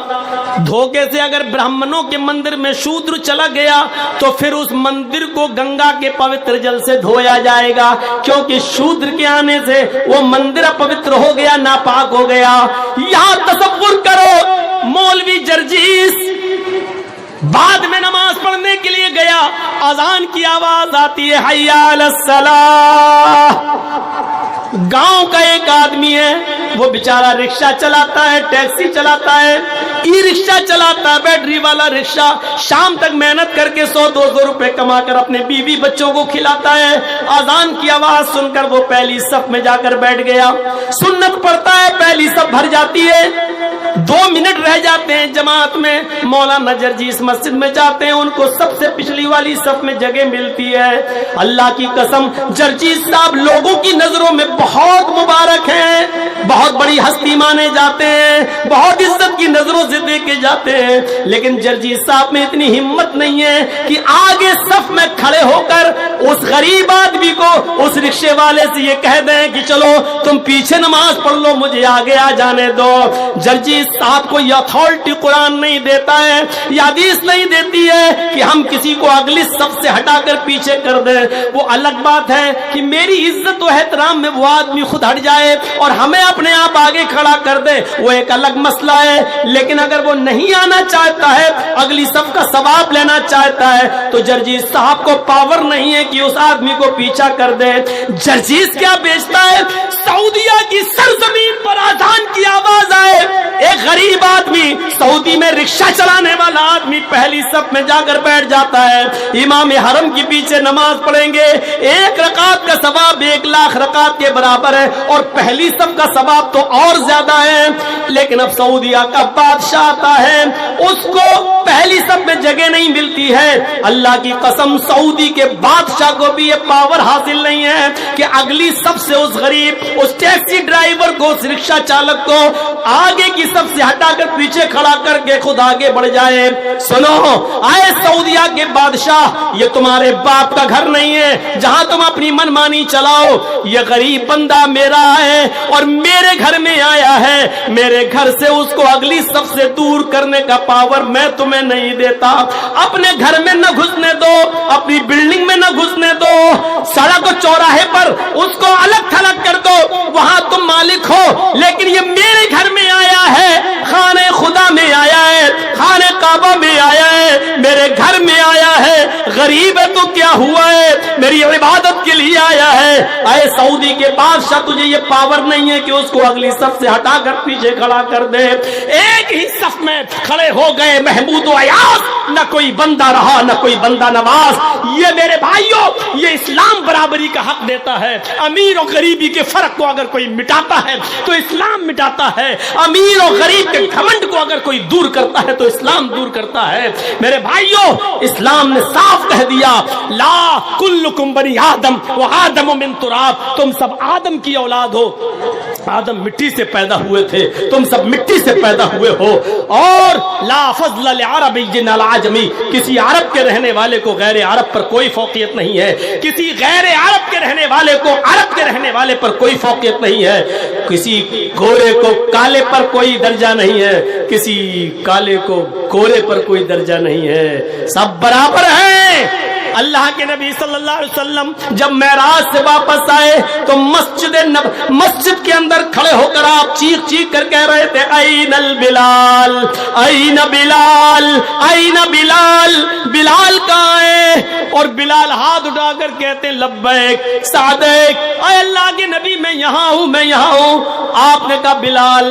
धोखे से अगर ब्राह्मणों के मंदिर में शूद्र चला गया तो फिर उस मंदिर को गंगा के पवित्र जल से धोया जाएगा, क्योंकि शूद्र के आने से वो मंदिर अपवित्र हो गया, नापाक हो गया। यहां तसव्वुर करो, मौलवी जर्जीस बाद में नमाज पढ़ने के लिए गया, अजान की आवाज आती है, हय्या अलस सलाह। गांव का एक आदमी है, वो बेचारा रिक्शा चलाता है, टैक्सी चलाता है, ई रिक्शा चलाता है, बैटरी वाला रिक्शा। शाम तक मेहनत करके 100-200 रुपए कमाकर अपने बीवी बच्चों को खिलाता है। अजान की आवाज सुनकर वो पहली सफ में जाकर बैठ गया, सुन्नत पढ़ता है, पहली सफ भर जाती है। 2 मिनट रह जाते हैं जमात में, मौलाना जर्जीस मस्जिद में जाते हैं, उनको सबसे पिछली वाली सफ में जगह मिलती है। अल्लाह की कसम, जर्जीस साहब लोगों की नजरों में बहुत मुबारक हैं, बहुत बड़ी हस्ती माने जाते हैं, बहुत इज्जत की नजरों से देखे जाते हैं, लेकिन जर्जीस साहब में इतनी हिम्मत नहीं है कि आगे सफ में खड़े होकर उस गरीब आदमी को, उस रिक्शे वाले से ये कह दें कि चलो तुम पीछे नमाज पढ़ लो, मुझे आगे आ जाने दो। जर्जीस साहब को ये अथॉरिटी कुरान नहीं देता है, ये हदीस नहीं देती है कि हम किसी को अगली सफ से हटाकर पीछे कर दें। वो अलग बात है कि मेरी इज्जत और एहतराम में वो आदमी खुद हट जाए और हमें अपने आप आगे खड़ा कर दे, वो एक अलग मसला है। लेकिन अगर वो नहीं आना चाहता है, अगली सफ का सवाब लेना चाहता है, तो जर्जीस साहब को पावर नहीं है कि उस आदमी को पीछा कर दे। जर्जीस क्या बेचता है? सऊदिया की सरजमीन पर अजान की आवाज आए, एक गरीब आदमी, सऊदी में रिक्शा चलाने वाला आदमी पहली सफ में जाकर बैठ जाता है। इमाम हरम के पीछे नमाज पढ़ेंगे, 1 रकात का सवाब 1 लाख रकात के बराबर है, और पहली सफ का सवाब तो और ज्यादा है। लेकिन अब सऊदिया का बादशाह आता है, उसको पहली सफ में जगह नहीं मिलती है। अल्लाह की कसम, सऊदी के बादशाह को भी ये पावर हासिल नहीं है कि अगली सफ से उस गरीब, उस टैक्सी ड्राइवर को, उस रिक्शा चालक को आगे की सफ से हटाकर पीछे खड़ा करके खुद आगे बढ़ जाए। सुनो, आए सऊदिया के बादशाह, ये तुम्हारे बाप का घर नहीं है जहां तुम अपनी मनमानी चलाओ। ये गरीब बंदा मेरा है और मेरे घर में आया है, मेरे घर से उसको अगली सफ से दूर करने का पावर मैं तुम्हें नहीं देता। अपने घर में न घुसने दो, अपनी बिल्डिंग में न घुसने दो, सड़क चौराहे पर उसको अलग थलग कर दो, वहां तुम मालिक हो। लेकिन ये मेरे घर में आया है, खाने खुदा में आया है, खाने काबा में आया है, मेरे घर में आया है, गरीब है तो क्या हुआ है, मेरी इबादत के लिए आया है। आए सऊदी के बादशाह, तुझे ये पावर नहीं है कि उसको अगली सफ से हटाकर पीछे खड़ा कर दे। एक ही सफ में खड़े हो गए महमूद अयाज, न कोई बंदा रहा न कोई बंदा नवाज। ये मेरे भाइयों, ये इस्लाम बराबरी का हक देता है। अमीर और गरीबी के फर्क को अगर कोई मिटाता है तो इस्लाम मिटाता है। अमीर और गरीब के घमंड को अगर कोई दूर करता है तो इस्लाम दूर करता है। मेरे भाइयों, इस्लाम ने साफ कह दिया, ला कुल्लुकुम बनी आदम व आदम मिन तुराब, तुम सब आदम की औलाद हो, आदम मिट्टी से पैदा हुए थे, तुम सब मिट्टी से पैदा हुए हो। और ला फज़्ल लिअरबिय्यिन अला अजमी, किसी अरब के रहने वाले को गैर अरब पर कोई फौकियत नहीं है, किसी गैर अरब के रहने वाले को अरब के रहने वाले पर कोई फौकियत नहीं है, किसी गोरे को काले पर कोई दर्जा नहीं है, किसी काले को गोरे पर कोई दर्जा नहीं है, सब बराबर हैं। अल्लाह के नबी सल्लल्लाहु अलैहि वसल्लम जब मेराज से वापस आए तो मस्जिद के अंदर खड़े होकर आप चीख चीख कर कह रहे थे, ऐनल बिलाल, ऐन बिलाल, ऐन बिलाल, बिलाल कहाँ है? और बिलाल हाथ उठाकर कहते लब्बैक सादिक, ऐ अल्लाह के नबी मैं यहाँ हूँ, मैं यहाँ हूँ। आपने कहा बिलाल,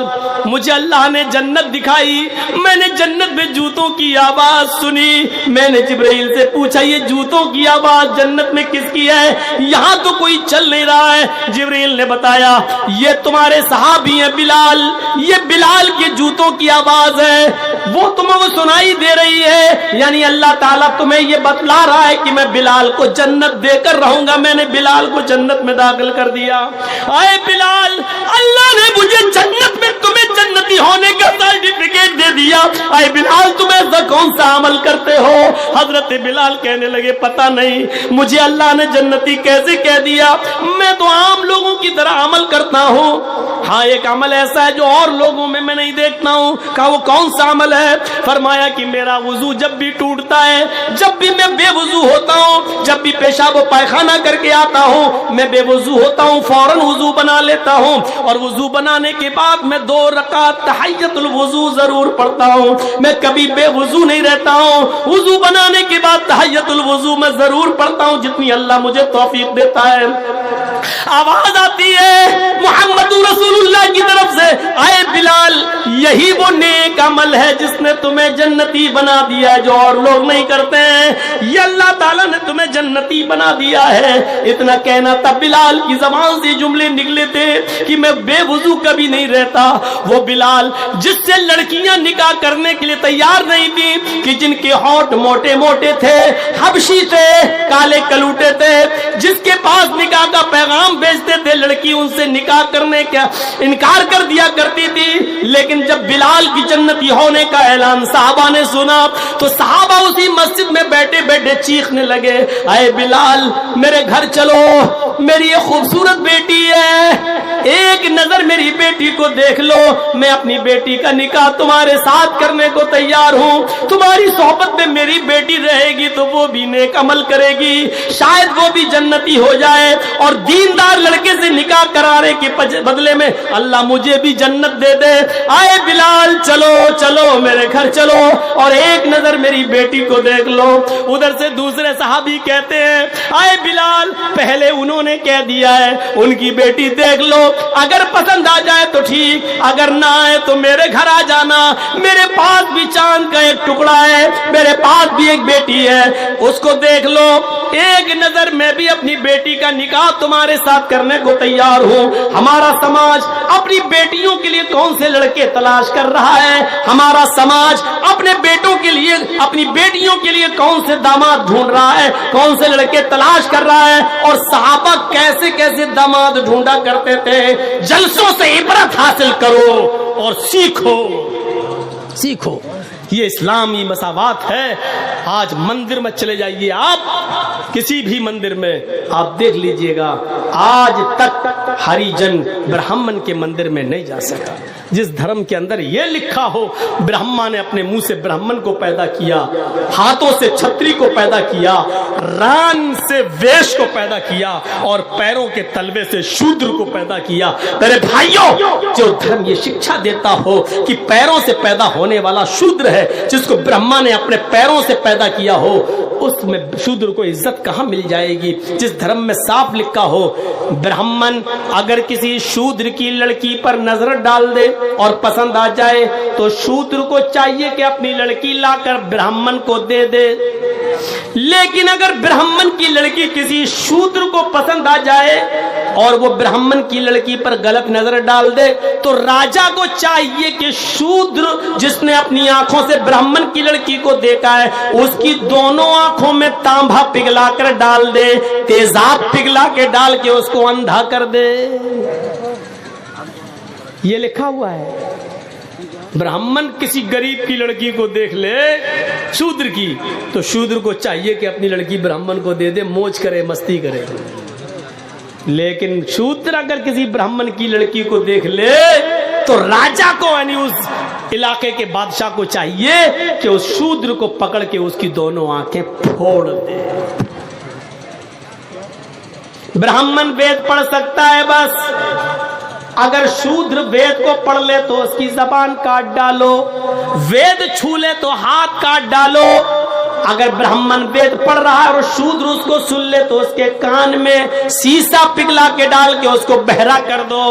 मुझे अल्लाह ने जन्नत दिखाई, मैंने जन्नत में जूतों की आवाज सुनी, मैंने जिब्राइल से पूछा ये जूतों की आवाज जन्नत में किसकी है? यहाँ तो कोई चल नहीं रहा है। जिब्राइल ने बताया ये तुम्हारे सहाबी हैं बिलाल, ये बिलाल के जूतों की आवाज है, वो तुम्हें वो सुनाई दे रही है। यानी अल्लाह ताला तुम्हें ये बतला रहा है कि मैं बिलाल को जन्नत देकर रहूंगा, मैंने बिलाल को जन्नत में दाखिल कर दिया। आए बिलाल, अल्लाह ने मुझे जन्नत में, तुम्हें जन्नती होने का सर्टिफिकेट दे दिया। अरे बिलाल तुम ऐसा कौन सा अमल करते हो? हजरत बिलाल कहने लगे पता नहीं मुझे अल्लाह ने जन्नती कैसे कह दिया, मैं तो आम लोगों की तरह अमल करता हूँ। हाँ एक अमल ऐसा है जो और लोगों में मैं नहीं देखता हूँ। कहा वो कौन सा अमल है? फरमाया कि मेरा वुजू जब भी टूटता है, जब भी मैं बेवुजू होता हूँ, जब भी पेशाब पायखाना करके आता हूँ, मैं बेवुजू होता हूँ, फौरन वुजू बना लेता हूँ और वुजू बनाने के बाद मैं 2 रकात तहियतुल वुजू जरूर पढ़ता हूँ। मैं कभी बेवुजू नहीं रहता हूँ, वुजू बनाने के बाद तहियतुल वुजू मैं जरूर पढ़ता हूँ जितनी अल्लाह मुझे तौफीक देता है। आवाज आती है मोहम्मद रसूलुल्लाह की तरफ से, आए बिलाल यही वो नेक अमल है जिसने तुम्हें जन्नती बना दिया है जो और लोग नहीं करते हैं। ये अल्लाह ताला ने तुम्हें जन्नती बना दिया है। इतना कहना तब बिलाल की जबान से जुमले निकले थे कि मैं बेवुजू कभी नहीं रहता। वो बिलाल जिससे लड़कियां निकाह करने के लिए तैयार नहीं थी, कि जिनके होंठ मोटे मोटे थे, हबशी थे, काले कलूटे थे, जिसके पास निकाह का पैगाम भेजते थे लड़की उनसे निकाह करने का इनकार कर दिया करती थी। लेकिन जब बिलाल की जन्नती होने का ऐलान साहबा ने सुना तो साहबा उसी मस्जिद में बैठे बैठे चीखने लगे, आए बिलाल मेरे घर चलो, मेरी ये खूबसूरत बेटी है, एक नजर मेरी बेटी को देख लो, मैं अपनी बेटी का निकाह तुम्हारे साथ करने को तैयार हूँ। तुम्हारी सोहबत में मेरी बेटी रहेगी तो वो भी नेक अमल करेगी, शायद वो भी जन्नती हो जाए और दीनदार लड़के से निकाह कराने के बदले में अल्लाह मुझे भी जन्नत दे दे। आए बिलाल चलो चलो मेरे घर चलो और एक नजर मेरी बेटी को देख लो। उधर से दूसरे साहबी कहते हैं, आए बिलाल पहले उन्होंने कह दिया है उनकी बेटी देख लो, अगर पसंद आ जाए तो ठीक, अगर ना आए तो मेरे घर आ जाना, मेरे पास भी चांद का एक टुकड़ा है, मेरे पास भी एक बेटी है, उसको देख लो, एक नजर मैं भी अपनी बेटी का निकाह तुम्हारे साथ करने को तैयार हूँ। हमारा समाज अपनी बेटियों के लिए कौन से लड़के तलाश कर रहा है, हमारा समाज अपने बेटों के लिए, अपनी बेटियों के लिए कौन से दामाद ढूंढ रहा है, कौन से लड़के तलाश कर रहा है। और सहाबा कैसे कैसे दामाद ढूंढा करते थे। जलसों से इबरत हासिल करो और सीखो सीखो, ये इस्लामी मसावात है। आज मंदिर में चले जाइए आप, किसी भी मंदिर में आप देख लीजिएगा, आज तक हरिजन ब्राह्मण के मंदिर में नहीं जा सका। जिस धर्म के अंदर यह लिखा हो ब्रह्मा ने अपने मुंह से ब्राह्मण को पैदा किया, हाथों से छत्री को पैदा किया, रान से वेश को पैदा किया और पैरों के तलवे से शूद्र को पैदा किया। मेरे भाइयों, जो धर्म ये शिक्षा देता हो कि पैरों से पैदा होने वाला शूद्र है, जिसको ब्रह्मा ने अपने पैरों से पैदा किया हो, उसमें शूद्र को इज्जत कहां मिल जाएगी। जिस धर्म में साफ लिखा हो ब्राह्मण अगर किसी शूद्र की लड़की पर नजर डाल दे और पसंद आ जाए तो शूद्र को चाहिए कि अपनी लड़की लाकर ब्राह्मण को दे दे। लेकिन अगर ब्राह्मण की लड़की किसी शूद्र को पसंद आ जाए और वो ब्राह्मण की लड़की पर गलत नजर डाल दे तो राजा को चाहिए कि शूद्र जिसने अपनी आंखों से ब्राह्मण की लड़की को देखा है उसकी दोनों आंखों में तांबा पिघला कर डाल दे, तेजाब पिघला के डाल के उसको अंधा कर दे। ये लिखा हुआ है। ब्राह्मण किसी गरीब की लड़की को देख ले शूद्र की तो शूद्र को चाहिए कि अपनी लड़की ब्राह्मण को दे दे, मौज करे, मस्ती करे। लेकिन शूद्र अगर किसी ब्राह्मण की लड़की को देख ले तो राजा को यानी उस इलाके के बादशाह को चाहिए कि उस शूद्र को पकड़ के उसकी दोनों आंखें फोड़ दे। ब्राह्मण वेद पढ़ सकता है बस, अगर शूद्र वेद को पढ़ ले तो उसकी जबान काट डालो, वेद छू ले तो हाथ काट डालो। अगर ब्राह्मण वेद पढ़ रहा है और शूद्र उसको सुन ले तो उसके कान में शीशा पिघला के डाल के उसको बहरा कर दो।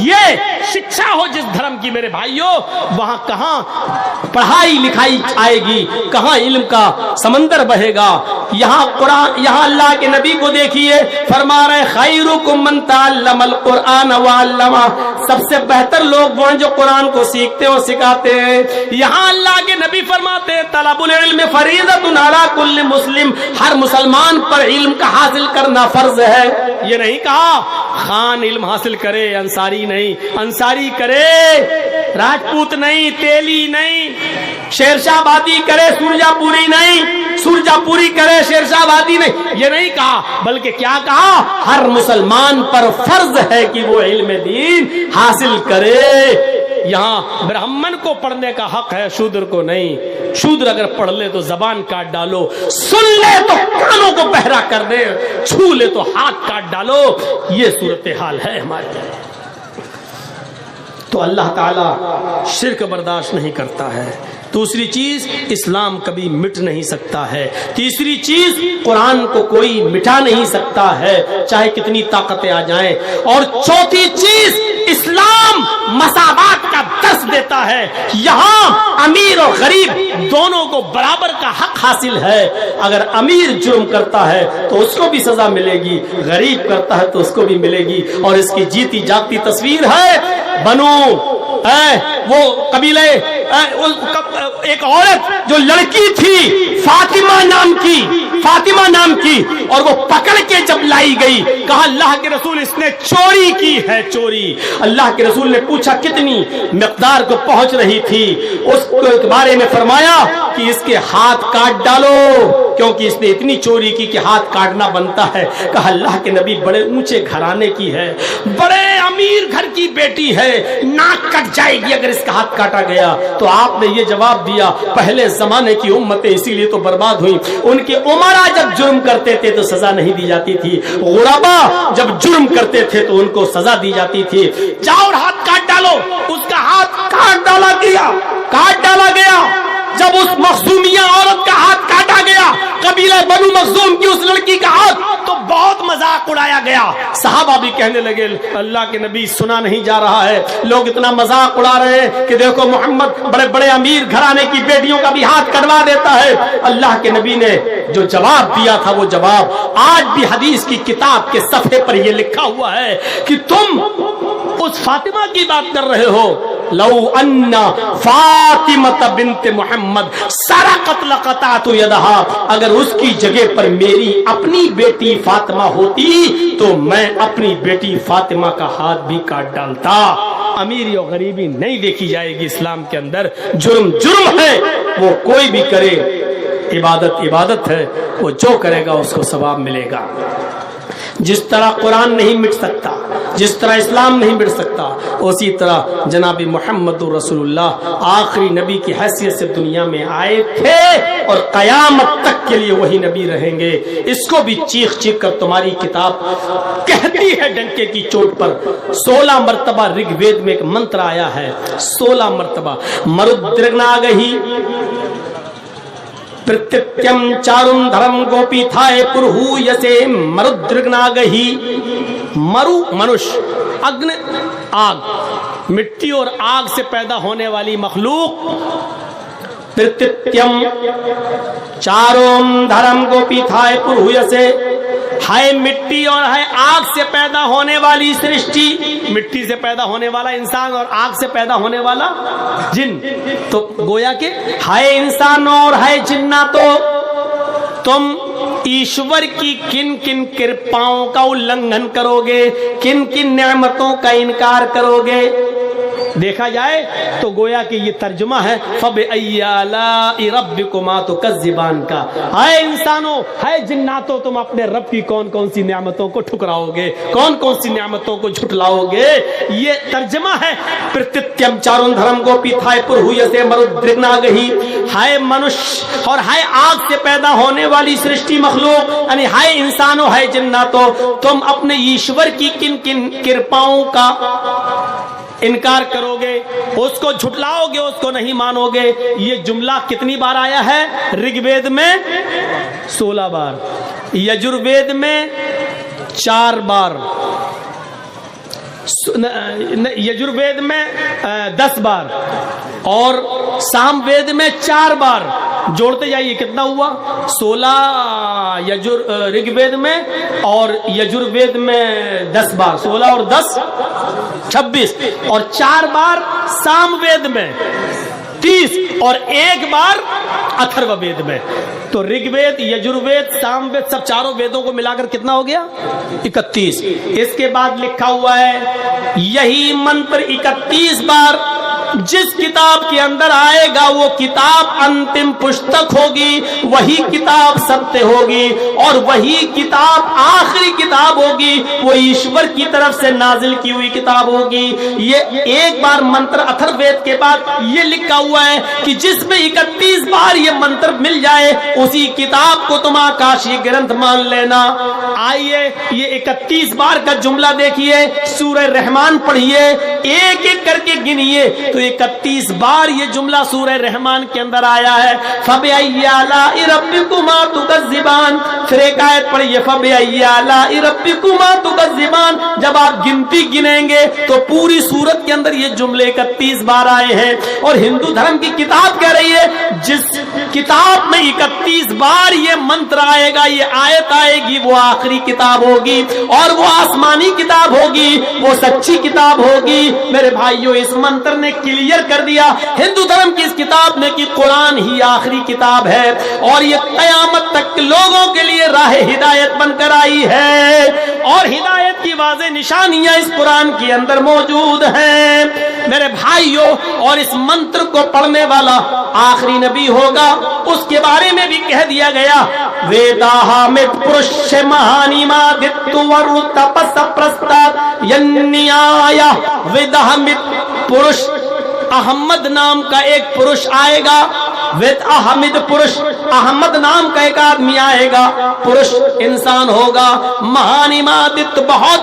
ये शिक्षा हो जिस धर्म की मेरे भाइयों, वहां कहां पढ़ाई लिखाई आएगी, कहां इल्म का समंदर बहेगा। यहाँ कुरान, यहाँ अल्लाह के नबी को देखिए, फरमा रहे खैरुकुम मन तअल्लमल कुरान व अल्लमा, सबसे बेहतर लोग वो हैं जो कुरान को सीखते और सिखाते हैं। यहाँ अल्लाह के नबी फरमाते हैं तलबुल इल्म फरीदतुन फरीदतुन अला कुल्ल मुस्लिम, हर मुसलमान पर इल्म का हासिल करना फर्ज है। ये नहीं कहा खान इल्म हासिल करे, अंसारी नहीं, अंसारी करे, राजपूत नहीं, तेली नहीं, शेरशाहबादी करे, सुरजापुरी नहीं, सुरजापुरी करे, शेरशाहबादी नहीं, ये नहीं कहा, बल्कि क्या कहा, हर मुसलमान पर फर्ज है कि वो इल्म दीन हासिल करे। यहाँ ब्राह्मण को पढ़ने का हक है, शूद्र को नहीं। शूद्र अगर पढ़ ले तो जबान काट डालो, सुन ले तो कानों को बहरा कर दे, छू ले तो हाथ काट डालो। ये सूरत हाल है हमारे। तो अल्लाह ताला शिर्क बर्दाश्त नहीं करता है। दूसरी चीज, इस्लाम कभी मिट नहीं सकता है। तीसरी चीज, कुरान को कोई मिटा नहीं सकता है, चाहे कितनी ताकतें आ जाएं। और चौथी चीज, इस्लाम मसावात का दर्स देता है। यहाँ अमीर और गरीब दोनों को बराबर का हक हासिल है। अगर अमीर जुर्म करता है तो उसको भी सजा मिलेगी, गरीब करता है तो उसको भी मिलेगी। और इसकी जीती जागती तस्वीर है बनो वो कबीले, एक औरत जो लड़की थी फातिमा नाम की, और वो पकड़ के जब लाई गई, कहा अल्लाह के रसूल इसने चोरी की है, चोरी। अल्लाह के रसूल ने पूछा कितनी मिकदार को पहुंच रही थी, उसको एक बारे में फरमाया कि इसके हाथ काट डालो, क्योंकि इसने इतनी चोरी की कि हाथ काटना बनता है। कहा अल्लाह के नबी बड़े ऊंचे घराने की है, बड़े अमीर घर की बेटी है, नाक कट जाएगी अगर इसका हाथ काटा गया। तो आपने ये जवाब दिया, पहले जमाने की उम्मतें इसीलिए तो बर्बाद हुई, उनके उमरा जब जुर्म करते थे तो सजा नहीं दी जाती थी, गुरबा जब जुर्म करते थे तो उनको सजा दी जाती थी। जाओ और हाथ काट डालो, उसका हाथ काट डाला गया। जब उस मखजूमिया औरत का हाथ काटा गया, कबीला बनु मखजूम की उस लड़की का हाथ, तो बहुत मजाक उड़ाया गया। सहाबा भी कहने लगे अल्लाह के नबी सुना नहीं जा रहा है, लोग इतना मजाक उड़ा रहे हैं कि देखो मोहम्मद बड़े बड़े अमीर घराने की बेटियों का भी हाथ कटवा देता है। अल्लाह के नबी ने जो जवाब दिया था, वो जवाब आज भी हदीस की किताब के सफ़े पर यह लिखा हुआ है कि तुम उस फातिमा की बात कर रहे हो, लौ अन्ना फातिमत बिन्त मोहम्मद सरकत लक़तातु यदहा, अगर उसकी जगह पर मेरी अपनी बेटी फातिमा होती तो मैं अपनी बेटी फातिमा का हाथ भी काट डालता। अमीरी और गरीबी नहीं देखी जाएगी इस्लाम के अंदर। जुर्म है, वो कोई भी करे, इबादत है, वो जो करेगा उसको सवाब मिलेगा। जिस तरह कुरान नहीं मिट सकता, जिस तरह इस्लाम नहीं मिट सकता, उसी तरह जनाबी मोहम्मद रसूलुल्लाह आखिरी नबी की हैसियत से दुनिया में आए थे और कयामत तक के लिए वही नबी रहेंगे। इसको भी चीख चीख कर तुम्हारी किताब कहती है डंके की चोट पर। 16 मरतबा ऋग्वेद में एक मंत्र आया है, 16 मरतबा, मरुद्रगनागहि प्रत्यत्यम चारुम धर्म गोपी थाए पुरहु यसे मरुद्रगनागहि। मरु मनुष्य, अग्नि आग, मिट्टी और आग से पैदा होने वाली मखलूक। प्रत्यत्यम चारोम धर्म गोपी थाए पुरहु यसे, है मिट्टी और है आग से पैदा होने वाली सृष्टि। मिट्टी से पैदा होने वाला इंसान और आग से पैदा होने वाला जिन। तो गोया के है इंसान और है जिन्ना, तो तुम ईश्वर की किन किन कृपाओं का उल्लंघन करोगे, किन किन नेमतों का इनकार करोगे। देखा जाए तो गोया कि ये तर्जुमा है फबअय्यि आलाइ रब्बिकुमा तुकज़्ज़िबान का। है इंसानों, है जिन्नातों, तुम अपने रब की कौन कौन सी नेमतों को ठुकराओगे, कौन कौन सी नेमतों को झुटलाओगे। ये तर्जुमा है। प्रत्यत्यम चारुन धर्म गोपी थाय पुरहुयसे मरुद्रगनागहि। है मनुष्य और है आग से पैदा होने वाली सृष्टि मखलूक, यानी है इंसानों है जिन्नातों, तुम अपने ईश्वर की किन किन कृपाओं का इनकार करोगे, उसको झुटलाओगे, उसको नहीं मानोगे। ये जुमला कितनी बार आया है ऋग्वेद में? 16 बार, यजुर्वेद में 4 बार, यजुर्वेद में 10 बार और सामवेद में 4 बार। जोड़ते जाइए कितना हुआ? 16 ऋग्वेद में और यजुर्वेद में 10 बार, 16 और 10 26, और 4 बार सामवेद में, 31 اور ایک بار अथर्व वेद में। तो ऋग्वेद, यजुर्वेद, सामवेद, सब चारों वेदों को मिलाकर कितना हो गया? 31। इसके बाद लिखा हुआ है यही मंत्र 31 बार जिस किताब के अंदर आएगा वो किताब अंतिम पुस्तक होगी, वही किताब सत्य होगी और वही किताब आखिरी किताब होगी, वो ईश्वर की तरफ से नाजिल की हुई किताब होगी। ये एक बार मंत्र अथर्ववेद के बाद ये लिखा हुआ है कि जिसमें 31 बार ये मंत्र मिल जाए उसी किताब को तुम आकाशीय ग्रंथ मान लेना। आइए ये 31 बार का जुमला देखिए, सूरह रहमान पढ़िए, एक एक करके गिनिए तो 31 बार ये जुमला सूरह रहमान के अंदर आया है। फबिअय्यि आलाइ रब्बिकुमा तुकज़्ज़िबान। फिर एक आयत पढ़िए, फबिअय्यि आलाइ रब्बिकुमा तुकज़्ज़िबान। जब आप गिनती गिनेंगे तो पूरी सूरत के अंदर ये जुमले 31 बार आए हैं। और हिंदू धर्म की किताब कह रही है जिस किताब में 31 बार ये मंत्र आएगा, ये आयत आएगी, वो आखिरी किताब होगी और वो आसमानी किताब होगी, वो सच्ची किताब होगी। मेरे भाइयों, इस मंत्र ने क्लियर कर दिया हिंदू धर्म की इस किताब ने कि कुरान ही आखिरी किताब है और ये कयामत तक लोगों के लिए राह हिदायत बनकर आई है और हिदायत की वाज़ेह निशानियां इस कुरान के अंदर मौजूद हैं। मेरे भाइयों, और इस मंत्र को पढ़ने वाला आखिरी नबी होगा, उसके बारे में भी कह दिया गया वेदाहमित पुरुष महानिमादित्य वरु तपस प्रस्ताद यन्नियाय। वेदाहमित पुरुष, अहमद नाम का एक पुरुष आएगा, वेद अहमद पुरुष, अहमद नाम का एक आदमी आएगा, पुरुष इंसान होगा, महानिमादित्य बहुत